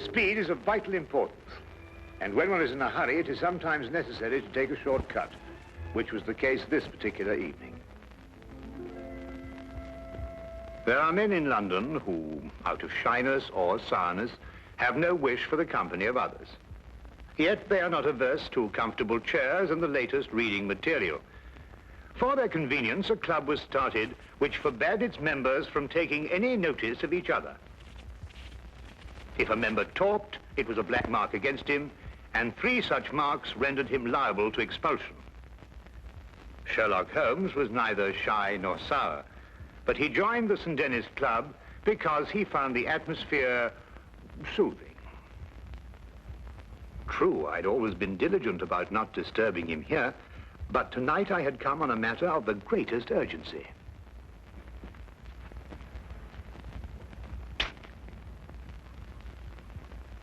Speed is of vital importance. And when one is in a hurry, it is sometimes necessary to take a shortcut, which was the case this particular evening. There are men in London who, out of shyness or sourness, have no wish for the company of others. Yet they are not averse to comfortable chairs and the latest reading material. For their convenience, a club was started which forbade its members from taking any notice of each other. If a member talked, it was a black mark against him, and 3 such marks rendered him liable to expulsion. Sherlock Holmes was neither shy nor sour, but he joined the St. Denis Club because he found the atmosphere soothing. True, I'd always been diligent about not disturbing him here, but tonight I had come on a matter of the greatest urgency.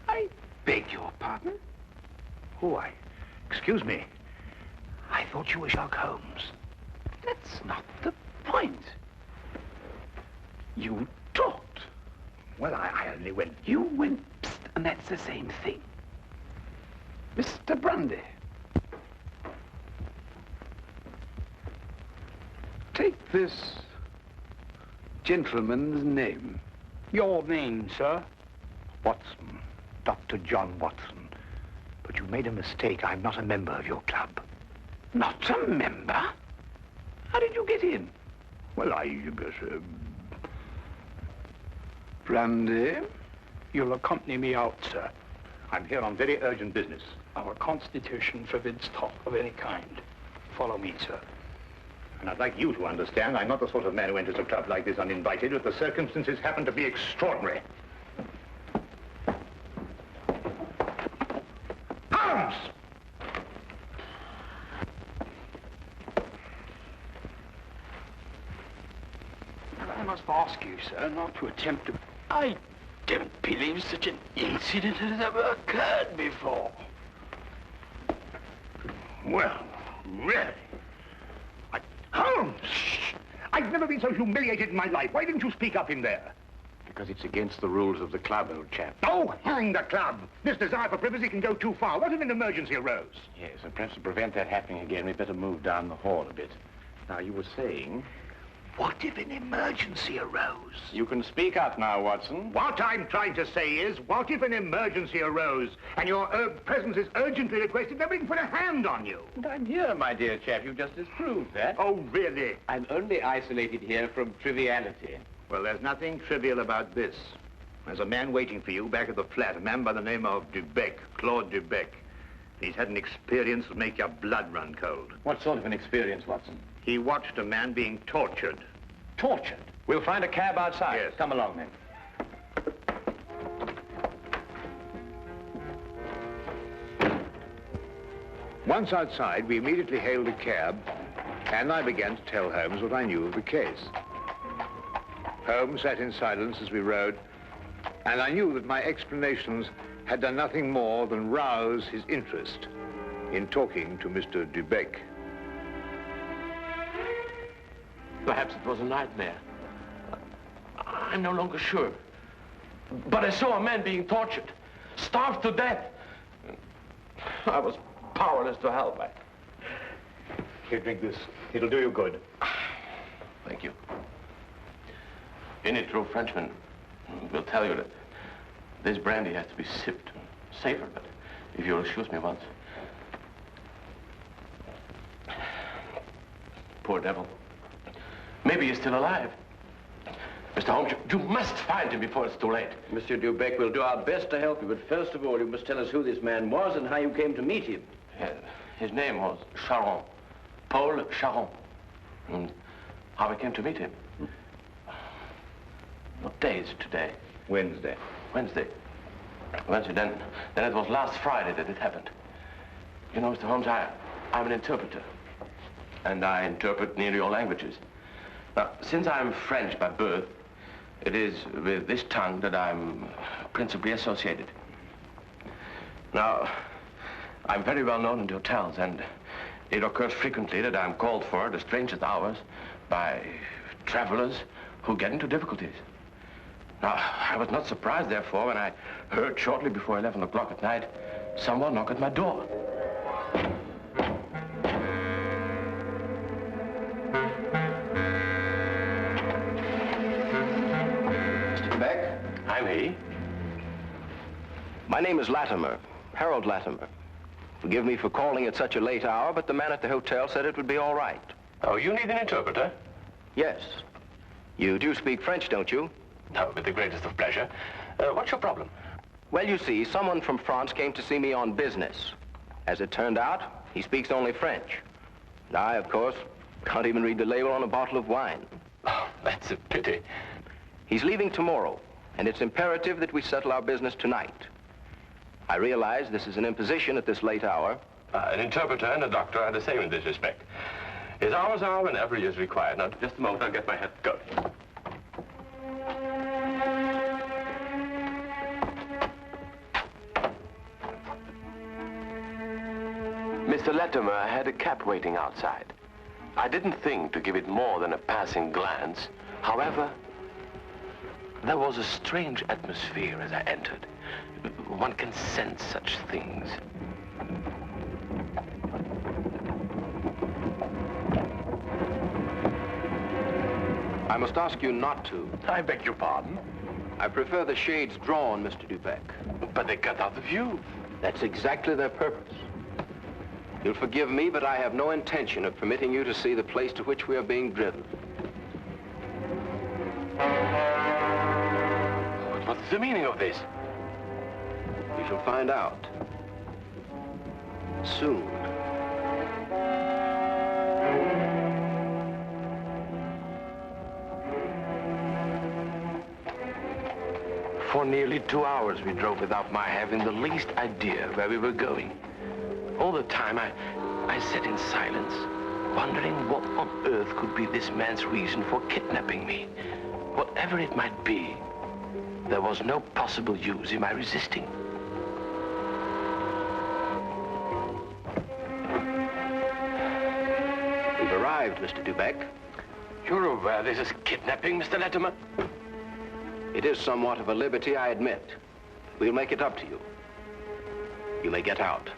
I beg your pardon? Oh, excuse me. I thought you were Sherlock Holmes. That's not the point. You talked. Well, I only went... You went psst, and that's the same thing. Mr. Grundy. Take this gentleman's name. Your name, sir? Watson. Dr. John Watson. But you made a mistake. I'm not a member of your club. Not a member? How did you get in? Well, Brandy? You'll accompany me out, sir. I'm here on very urgent business. Our constitution forbids talk of any kind. Follow me, sir. And I'd like you to understand I'm not the sort of man who enters a club like this uninvited, but the circumstances happen to be extraordinary. Holmes! I must ask you, sir, not to attempt to... I don't believe such an incident has ever occurred before. Well, really? Holmes! I've never been so humiliated in my life. Why didn't you speak up in there? Because it's against the rules of the club, old chap. Oh, hang the club! This desire for privacy can go too far. What if an emergency arose? Yes, and perhaps to prevent that happening again, we'd better move down the hall a bit. Now, you were saying... What if an emergency arose? You can speak up now, Watson. What I'm trying to say is, what if an emergency arose and your presence is urgently requested? Nobody can put a hand on you. And I'm here, my dear chap. You just disproved that. Oh, really? I'm only isolated here from triviality. Well, there's nothing trivial about this. There's a man waiting for you back at the flat, a man by the name of Dubec, Claude Dubec. He's had an experience that make your blood run cold. What sort of an experience, Watson? He watched a man being tortured. Tortured? We'll find a cab outside. Yes. Come along, then. Once outside, we immediately hailed a cab, and I began to tell Holmes what I knew of the case. Holmes sat in silence as we rode, and I knew that my explanations had done nothing more than rouse his interest in talking to Mr. Dubec. Perhaps it was a nightmare. I'm no longer sure. But I saw a man being tortured, starved to death. I was powerless to help. Here, drink this. It'll do you good. Thank you. Any true Frenchman will tell you that this brandy has to be sipped. Safer, but if you'll excuse me once. Poor devil. Maybe he's still alive. Mr. Holmes, you must find him before it's too late. Monsieur Dubec, we'll do our best to help you, but first of all, you must tell us who this man was and how you came to meet him. His name was Charon. Paul Charon. And how I came to meet him. What day is it today? Wednesday. Wednesday. Then it was last Friday that it happened. You know, Mr. Holmes, I'm an interpreter. And I interpret nearly all languages. Now, since I'm French by birth, it is with this tongue that I'm principally associated. Now, I'm very well known in hotels, and it occurs frequently that I'm called for at the strangest hours by travelers who get into difficulties. Now, I was not surprised, therefore, when I heard shortly before 11 o'clock at night someone knock at my door. Mr. Beck? I'm he. My name is Latimer, Harold Latimer. Forgive me for calling at such a late hour, but the man at the hotel said it would be all right. Oh, you need an interpreter? Yes. You do speak French, don't you? No, with the greatest of pleasure. What's your problem? Well, you see, someone from France came to see me on business. As it turned out, he speaks only French. And I, of course, can't even read the label on a bottle of wine. Oh, that's a pity. He's leaving tomorrow, and it's imperative that we settle our business tonight. I realize this is an imposition at this late hour. An interpreter and a doctor are the same in this respect. His hours are whenever he is required. Now, just a moment, I'll get my hat going. Mr. Latimer had a cab waiting outside. I didn't think to give it more than a passing glance. However, there was a strange atmosphere as I entered. One can sense such things. I must ask you not to. I beg your pardon? I prefer the shades drawn, Mr. Dubeck. But they cut out the view. That's exactly their purpose. You'll forgive me, but I have no intention of permitting you to see the place to which we are being driven. What's the meaning of this? You shall find out. Soon. For nearly 2 hours we drove without my having the least idea where we were going. All the time I sat in silence, wondering what on earth could be this man's reason for kidnapping me. Whatever it might be, there was no possible use in my resisting. We've arrived, Mr. Dubeck. You're aware this is kidnapping, Mr. Latimer? It is somewhat of a liberty, I admit. We'll make it up to you. You may get out.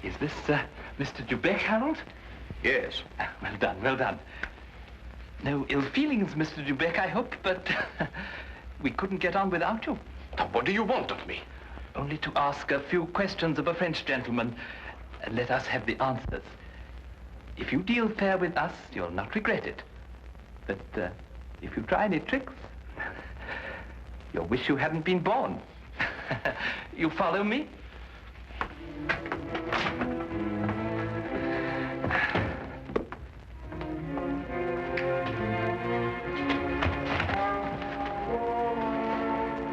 Is this, Mr. Dubeck, Harold? Yes. Well done, well done. No ill feelings, Mr. Dubeck, I hope, but we couldn't get on without you. Now, what do you want of me? Only to ask a few questions of a French gentleman, and let us have the answers. If you deal fair with us, you'll not regret it. But if you try any tricks, you'll wish you hadn't been born. You follow me?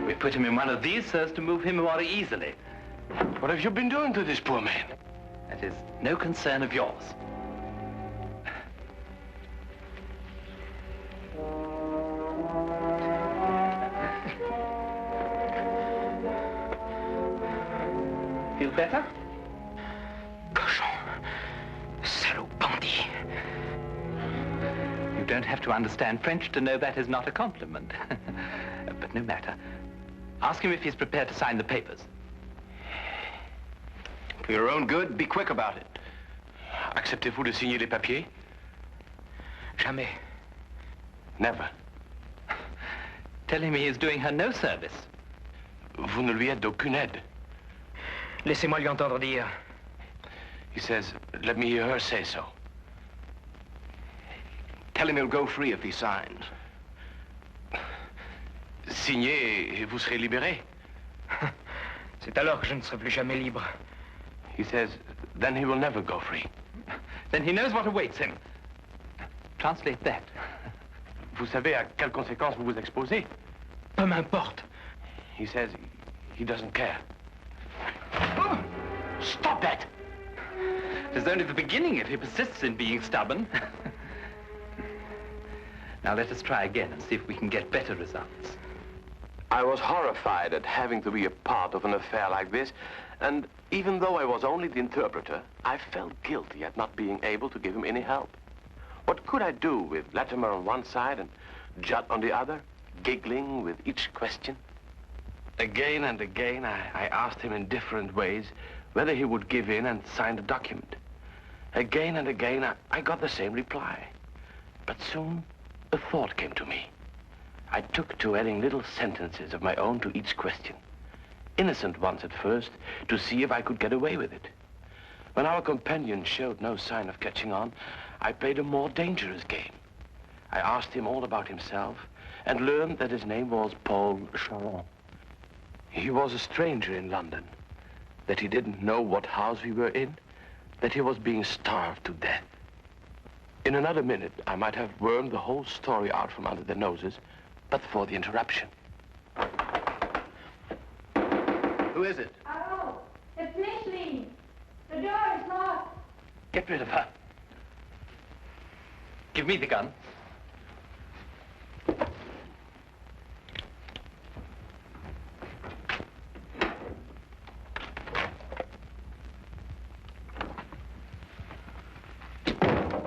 We put him in one of these so as to move him more easily. What have you been doing to this poor man? That is no concern of yours. Feel better? Cochon. Salaud bandit. You don't have to understand French to know that is not a compliment. But no matter. Ask him if he's prepared to sign the papers. For your own good, be quick about it. Acceptez-vous de signer les papiers? Jamais. Never. Tell him he is doing her no service. Vous ne lui êtes d'aucune aide. Laissez-moi lui entendre dire. He says, let me hear her say so. Tell him he'll go free if he signs. Signez et vous serez libéré. C'est alors que je ne serai plus jamais libre. He says, then he will never go free. Then he knows what awaits him. Translate that. Vous savez à quelles conséquences vous vous exposez? Peu m'importe. He says he doesn't care. Stop that! It's only the beginning if he persists in being stubborn. Now let us try again and see if we can get better results. I was horrified at having to be a part of an affair like this, and even though I was only the interpreter, I felt guilty at not being able to give him any help. What could I do with Latimer on one side and Judd on the other, giggling with each question? Again and again, I asked him in different ways whether he would give in and sign the document. Again and again, I got the same reply. But soon, a thought came to me. I took to adding little sentences of my own to each question. Innocent ones at first, to see if I could get away with it. When our companion showed no sign of catching on, I played a more dangerous game. I asked him all about himself and learned that his name was Paul Sherlock. He was a stranger in London, that he didn't know what house we were in, that he was being starved to death. In another minute, I might have wormed the whole story out from under their noses, but for the interruption. Who is it? Oh, it's Micheline. The door is locked. Get rid of her. Give me the gun.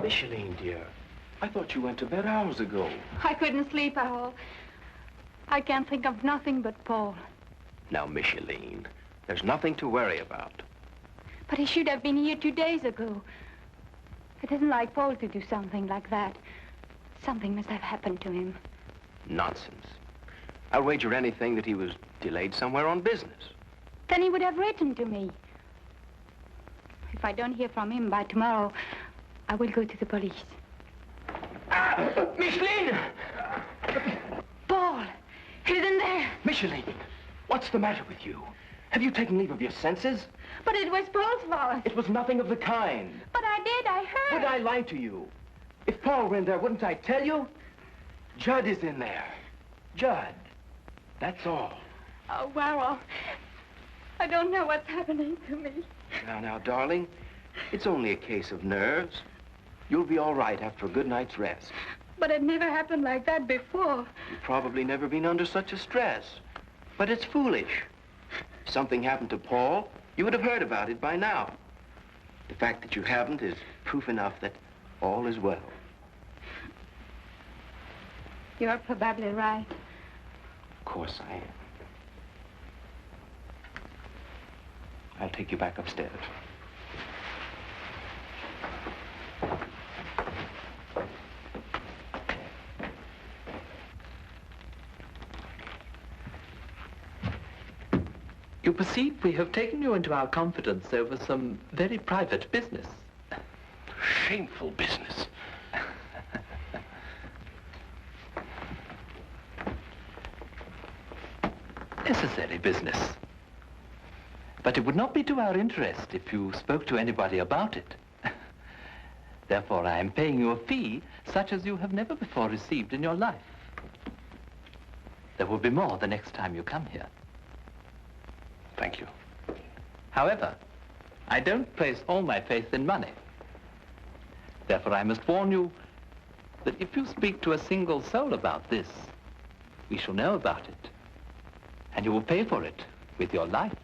Micheline, dear, I thought you went to bed hours ago. I couldn't sleep at all. I can't think of nothing but Paul. Now, Micheline, there's nothing to worry about. But he should have been here 2 days ago. It isn't like Paul to do something like that. Something must have happened to him. Nonsense. I'll wager anything that he was delayed somewhere on business. Then he would have written to me. If I don't hear from him by tomorrow, I will go to the police. Micheline! Paul! He isn't there! Micheline, what's the matter with you? Have you taken leave of your senses? But it was Paul's fault. It was nothing of the kind. But I did, I heard. Would I lie to you? If Paul were in there, wouldn't I tell you? Judd is in there. Judd. That's all. Oh, Warrell. I don't know what's happening to me. Now, darling, it's only a case of nerves. You'll be all right after a good night's rest. But it never happened like that before. You've probably never been under such a stress. But it's foolish. If something happened to Paul, you would have heard about it by now. The fact that you haven't is proof enough that all is well. You're probably right. Of course I am. I'll take you back upstairs. You perceive we have taken you into our confidence over some very private business. Shameful business. Necessary business. But it would not be to our interest if you spoke to anybody about it. Therefore, I am paying you a fee such as you have never before received in your life. There will be more the next time you come here. Thank you. However, I don't place all my faith in money. Therefore, I must warn you that if you speak to a single soul about this, we shall know about it. And you will pay for it with your life.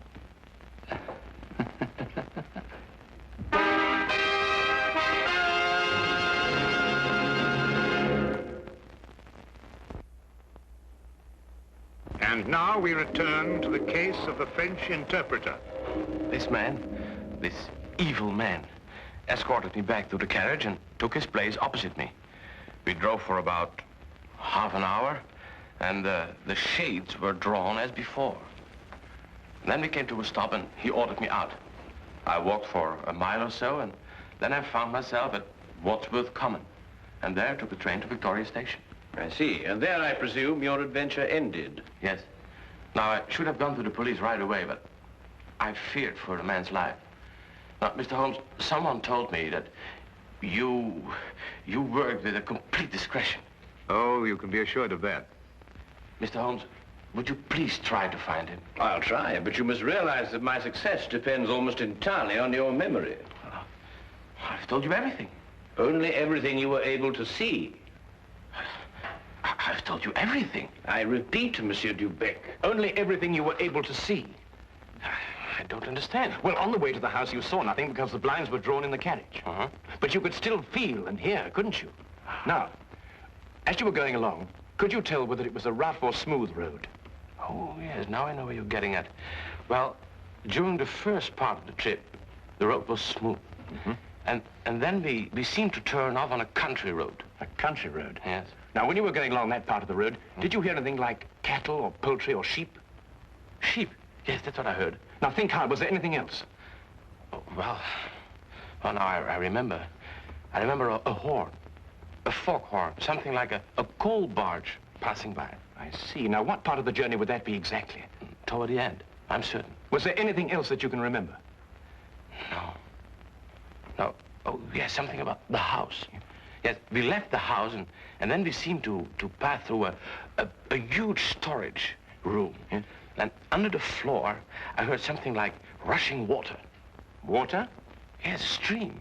And now we return to the case of the French interpreter. This man, this evil man, escorted me back to the carriage and took his place opposite me. We drove for about half an hour, and the shades were drawn as before. Then we came to a stop, and he ordered me out. I walked for a mile or so, and then I found myself at Wadsworth Common, and there took the train to Victoria Station. I see. And there, I presume, your adventure ended. Yes. Now, I should have gone to the police right away, but I feared for the man's life. Now, Mr. Holmes, someone told me that you worked with a complete discretion. Oh, you can be assured of that. Mr. Holmes, would you please try to find him? I'll try, but you must realize that my success depends almost entirely on your memory. I've told you everything. Only everything you were able to see. I've told you everything. I repeat, Monsieur Dubec, Only everything you were able to see. I don't understand. Well, on the way to the house, you saw nothing because the blinds were drawn in the carriage. Uh-huh. But you could still feel and hear, couldn't you? Now, as you were going along, could you tell whether it was a rough or smooth road? Oh, yes, now I know where you're getting at. Well, during the first part of the trip, the road was smooth. Mm-hmm. And then we seemed to turn off on a country road. A country road? Yes. Now, when you were going along that part of the road, did you hear anything like cattle or poultry or sheep? Sheep. Yes, that's what I heard. Now, think hard. Was there anything else? Oh, well, now I remember. I remember a horn, a foghorn, something like a coal barge passing by. I see. Now, what part of the journey would that be exactly? Toward the end, I'm certain. Was there anything else that you can remember? No. No. Oh, yes, something about the house. Yes, we left the house, and then we seemed to pass through a huge storage room. Yeah. And under the floor, I heard something like rushing water. Water? Yes, a stream.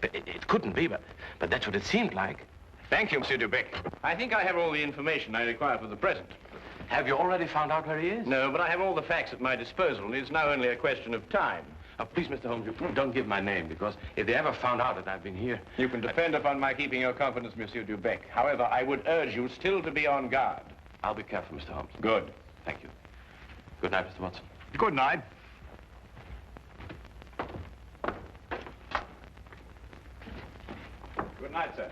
It couldn't be, but that's what it seemed like. Thank you, Monsieur Dubec. I think I have all the information I require for the present. Have you already found out where he is? No, but I have all the facts at my disposal. It's now only a question of time. Please, Mr. Holmes, you don't give my name, because if they ever found out that I've been here... You can depend upon my keeping your confidence, Monsieur Dubec. However, I would urge you still to be on guard. I'll be careful, Mr. Holmes. Good. Thank you. Good night, Mr. Watson. Good night. Good night, sir.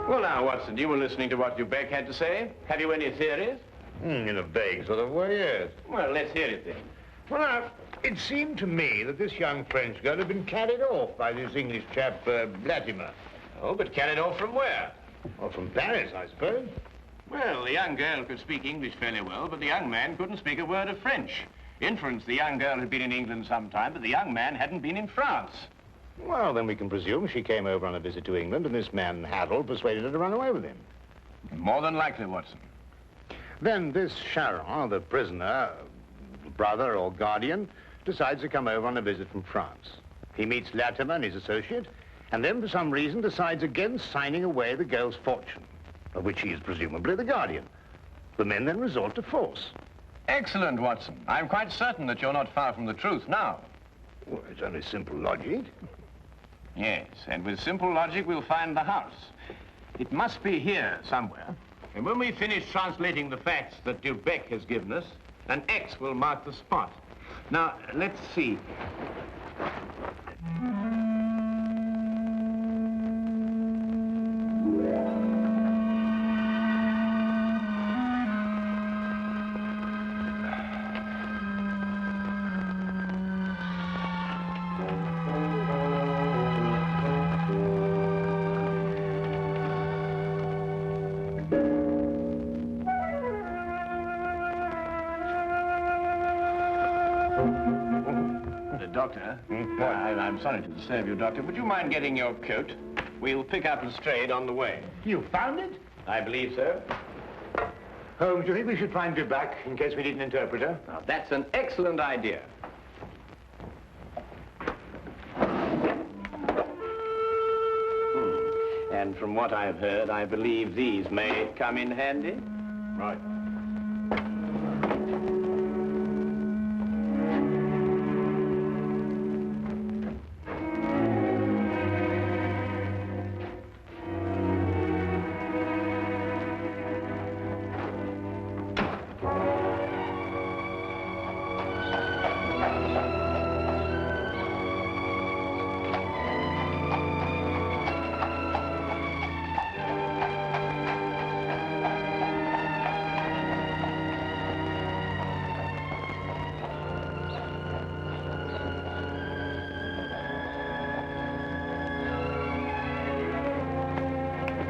Well, now, Watson, you were listening to what Dubec had to say. Have you any theories? In a vague sort of way, yes. Well, let's hear it then. Well, now, it seemed to me that this young French girl had been carried off by this English chap, Latimer. Oh, but carried off from where? Or from Paris, I suppose. Well, the young girl could speak English fairly well, but the young man couldn't speak a word of French. Inference, the young girl had been in England some time, but the young man hadn't been in France. Well, then we can presume she came over on a visit to England, and this man, Harold, persuaded her to run away with him. More than likely, Watson. Then this Charon, the prisoner, brother or guardian, decides to come over on a visit from France. He meets Latimer and his associate, and then for some reason decides against signing away the girl's fortune, of which he is presumably the guardian. The men then resort to force. Excellent, Watson. I'm quite certain that you're not far from the truth now. Well, it's only simple logic. Yes, and with simple logic, we'll find the house. It must be here somewhere. And when we finish translating the facts that Dubec has given us, an X will mark the spot. Now, let's see. Doctor, I'm sorry to disturb you, Doctor. Would you mind getting your coat? We'll pick up Lestrade on the way. You found it? I believe so. Holmes, do you think we should find Dubec in case we need an interpreter? Now, that's an excellent idea. And from what I've heard, I believe these may come in handy. Right.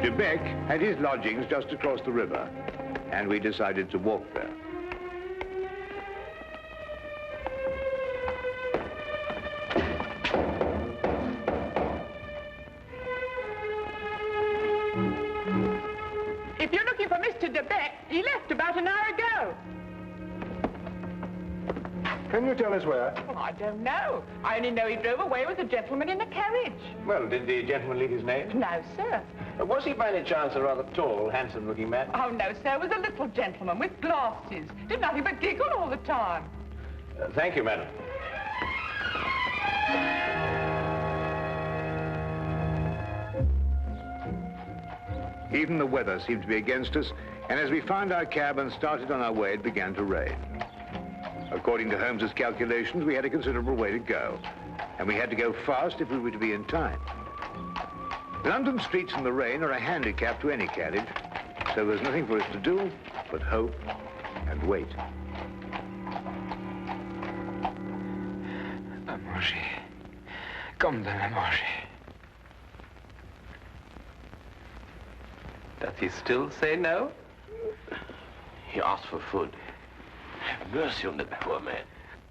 De Beck had his lodgings just across the river, and we decided to walk there. If you're looking for Mr. De Beck, he left about an hour ago. Can you tell us where? Well, I don't know. I only know he drove away with a gentleman in a carriage. Well, did the gentleman leave his name? No, sir. Was he by any chance a rather tall, handsome-looking man? Oh, no, sir. It was a little gentleman with glasses. Did nothing but giggle all the time. Thank you, madam. Even the weather seemed to be against us, and as we found our cab and started on our way, it began to rain. According to Holmes's calculations, we had a considerable way to go, and we had to go fast if we were to be in time. London streets in the rain are a handicap to any carriage, so there's nothing for us to do but hope and wait. À manger. Comme donne à manger. Does he still say no? He asked for food. Have mercy on that poor man.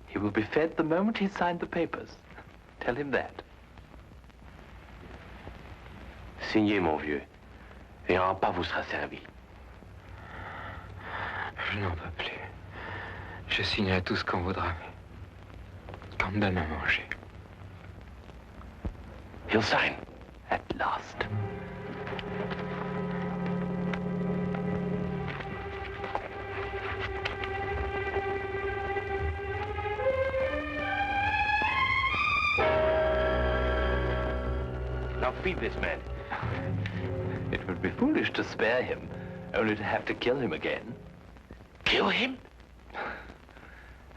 He will be fed the moment he's signed the papers. Tell him that. Signez, mon vieux, et un repas vous sera servi. Je n'en peux plus. Je signerai tout ce qu'on voudra, mais qu'on me donne à manger. He'll sign. At last. Now feed this man. It would be foolish to spare him, only to have to kill him again. Kill him?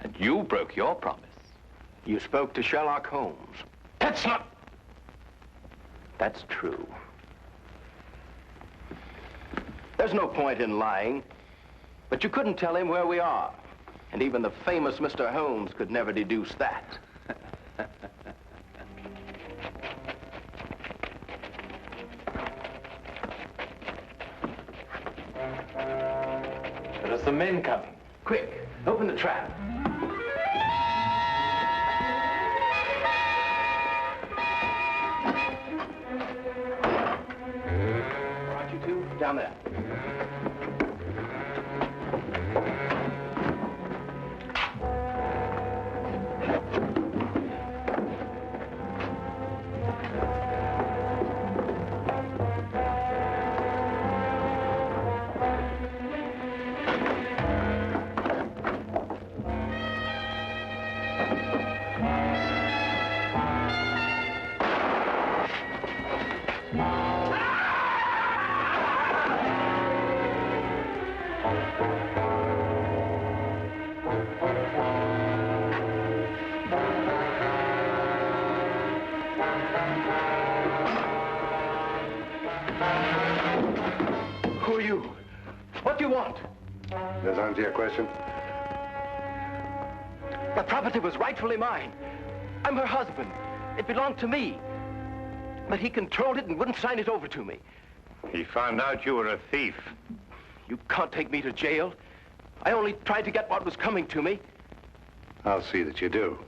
And you broke your promise. You spoke to Sherlock Holmes. That's not... That's true. There's no point in lying, but you couldn't tell him where we are. And even the famous Mr. Holmes could never deduce that. There are some men coming. Quick, open the trap. Brought you two down there. Who are you? What do you want? Does that answer your question? The property was rightfully mine. I'm her husband. It belonged to me. But he controlled it and wouldn't sign it over to me. He found out you were a thief. You can't take me to jail. I only tried to get what was coming to me. I'll see that you do.